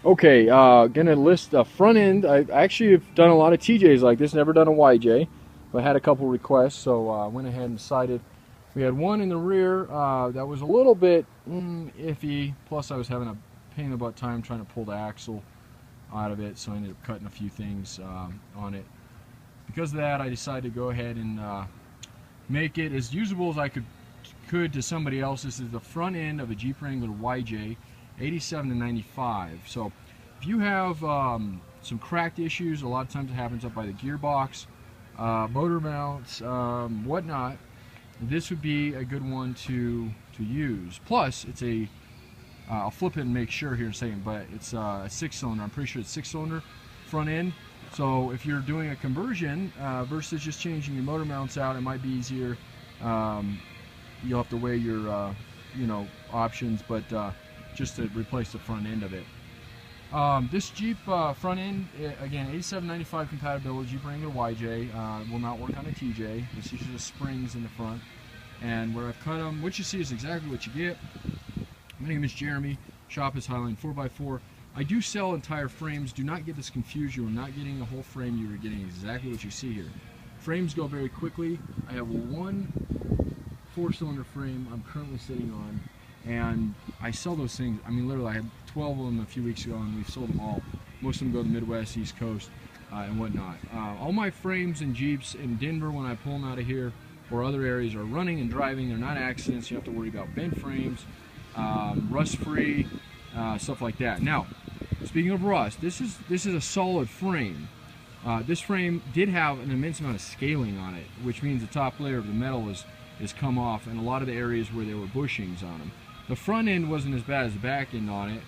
Okay, gonna list the front end. I actually have done a lot of TJs like this, never done a YJ, but had a couple requests, so I went ahead and decided. We had one in the rear that was a little bit iffy, plus I was having a pain in the butt time trying to pull the axle out of it, so I ended up cutting a few things on it. Because of that, I decided to go ahead and make it as usable as I could to somebody else. This is the front end of a Jeep Wrangler YJ, 87 to 95. So if you have some cracked issues, a lot of times it happens up by the gearbox, motor mounts, whatnot, this would be a good one to use. Plus, it's a I'll flip it and make sure here in a second, but it's a 6-cylinder. I'm pretty sure it's 6-cylinder front end. So if you're doing a conversion versus just changing your motor mounts out, it might be easier. You'll have to weigh your options, but just to replace the front end of it. This Jeep front end, again, 8795 compatibility, Jeep Wrangler YJ, will not work on a TJ. This uses the springs in the front. And where I've cut them, what you see is exactly what you get. My name is Jeremy, shop is Highline 4x4. I do sell entire frames. Do not get this confused. You are not getting a whole frame. You are getting exactly what you see here. Frames go very quickly. I have one 4-cylinder frame I'm currently sitting on, and I sell those things. I mean, literally, I had 12 of them a few weeks ago, and we've sold them all. Most of them go to the Midwest, East Coast, and whatnot. All my frames and Jeeps in Denver, when I pull them out of here, or other areas, are running and driving. They're not accidents. You have to worry about bent frames, rust-free, stuff like that. Now, speaking of rust, this is a solid frame. This frame did have an immense amount of scaling on it, which means the top layer of the metal is come off, and a lot of the areas where there were bushings on them. The front end wasn't as bad as the back end on it,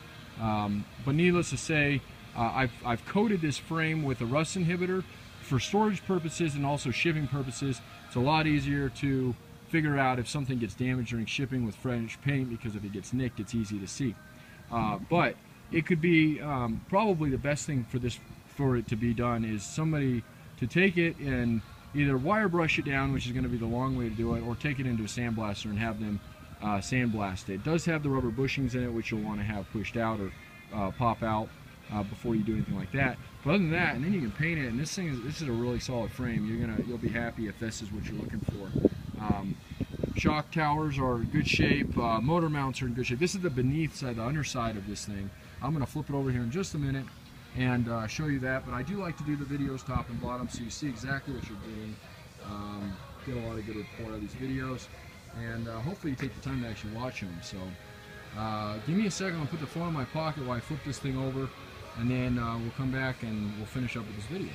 but needless to say, I've coated this frame with a rust inhibitor for storage purposes and also shipping purposes. It's a lot easier to figure out if something gets damaged during shipping with fresh paint, because if it gets nicked, it's easy to see. But it could be probably the best thing for it to be done is somebody to take it and either wire brush it down, which is going to be the long way to do it, or take it into a sandblaster and have them sandblast it. It does have the rubber bushings in it, which you'll want to have pushed out or pop out before you do anything like that. But other than that, and then you can paint it. And this is a really solid frame. You'll be happy if this is what you're looking for. Shock towers are in good shape. Motor mounts are in good shape. This is the beneath side, the underside of this thing. I'm going to flip it over here in just a minute and show you that. But I do like to do the videos top and bottom so you see exactly what you're getting. Get a lot of good report of these videos, and hopefully you take the time to actually watch them. So give me a second. I'll put the phone in my pocket while I flip this thing over, and then we'll come back and we'll finish up with this video.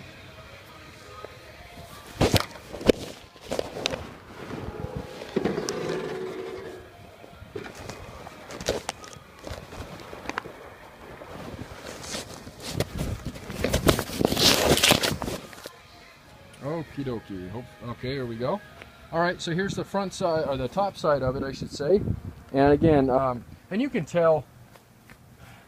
Okie dokie. Okay, here we go. All right, so here's the front side, or the top side of it, I should say. And again, and you can tell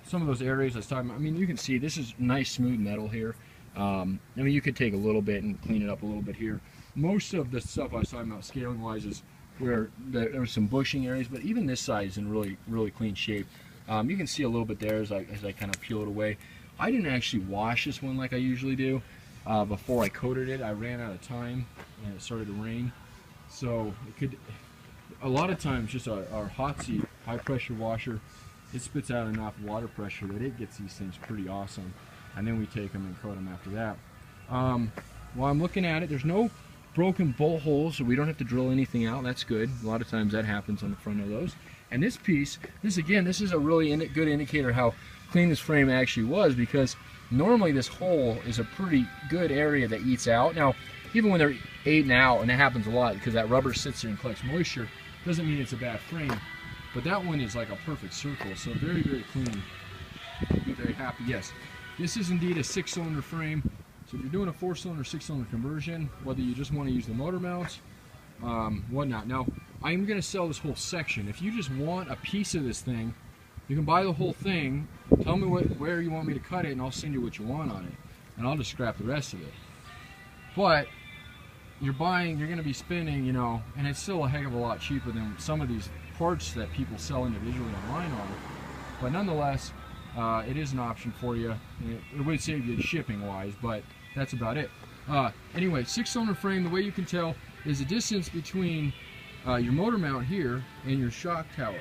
some of those areas I was talking about. I mean, you can see this is nice, smooth metal here. I mean, you could take a little bit and clean it up a little bit here. Most of the stuff I was talking about scaling-wise is where there were some bushing areas, but even this side is in really, really clean shape. You can see a little bit there as I kind of peel it away. I didn't actually wash this one like I usually do. Before I coated it, I ran out of time and it started to rain, so a lot of times just our hot seat high pressure washer, it spits out enough water pressure that it gets these things pretty awesome, and then we take them and coat them after that. While I'm looking at it, there's no broken bolt holes, so we don't have to drill anything out. That's good. A lot of times that happens on the front of those. And this piece, this is a really good indicator how clean this frame actually was, because normally this hole is a pretty good area that eats out. Now, even when they're eating out, and that happens a lot because that rubber sits there and collects moisture, doesn't mean it's a bad frame. But that one is like a perfect circle, so very, very clean. Be very happy. Yes, this is indeed a 6-cylinder frame. So if you're doing a 4-cylinder, 6-cylinder conversion, whether you just want to use the motor mounts, whatnot. Now, I'm going to sell this whole section. If you just want a piece of this thing, you can buy the whole thing. Tell me where you want me to cut it, and I'll send you what you want on it, and I'll just scrap the rest of it. But you're going to be spending, and it's still a heck of a lot cheaper than some of these parts that people sell individually online on. But nonetheless, it is an option for you. It would save you shipping wise, but that's about it. Anyway, 6-cylinder frame, the way you can tell is the distance between your motor mount here and your shock tower.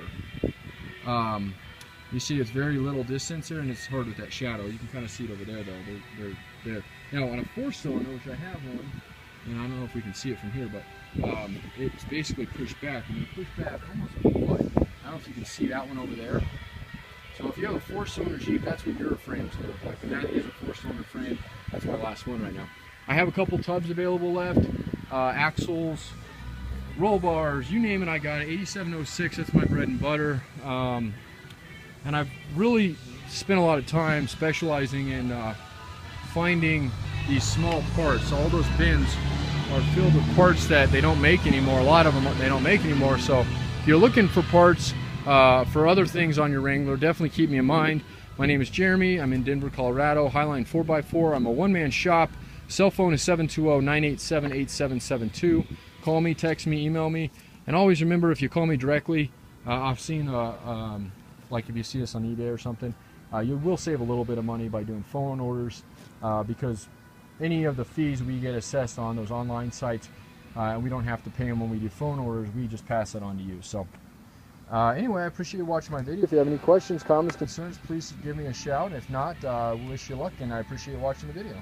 You see it's very little distance there, and it's hard with that shadow. You can kind of see it over there though. They're there. Now on a 4-cylinder, which I have one, and I don't know if we can see it from here, but it's basically pushed back. And you push back almost like what? I don't know if you can see that one over there. So if you have a 4-cylinder Jeep, that's what your frame's going to look like. And that is a 4-cylinder frame. That's my last one right now. I have a couple tubs available left, axles, roll bars, you name it, I got it. 8706, that's my bread and butter. And I've really spent a lot of time specializing in finding these small parts. All those bins are filled with parts that they don't make anymore. A lot of them they don't make anymore. So if you're looking for parts for other things on your Wrangler, definitely keep me in mind. My name is Jeremy. I'm in Denver, Colorado. Highline 4x4. I'm a one-man shop. Cell phone is 720-987-8772. Call me, text me, email me. And always remember, if you call me directly, I've seen, like if you see us on eBay or something, you will save a little bit of money by doing phone orders because any of the fees we get assessed on those online sites, we don't have to pay them when we do phone orders. We just pass it on to you. So anyway, I appreciate you watching my video. If you have any questions, comments, concerns, please give me a shout. If not, wish you luck, and I appreciate you watching the video.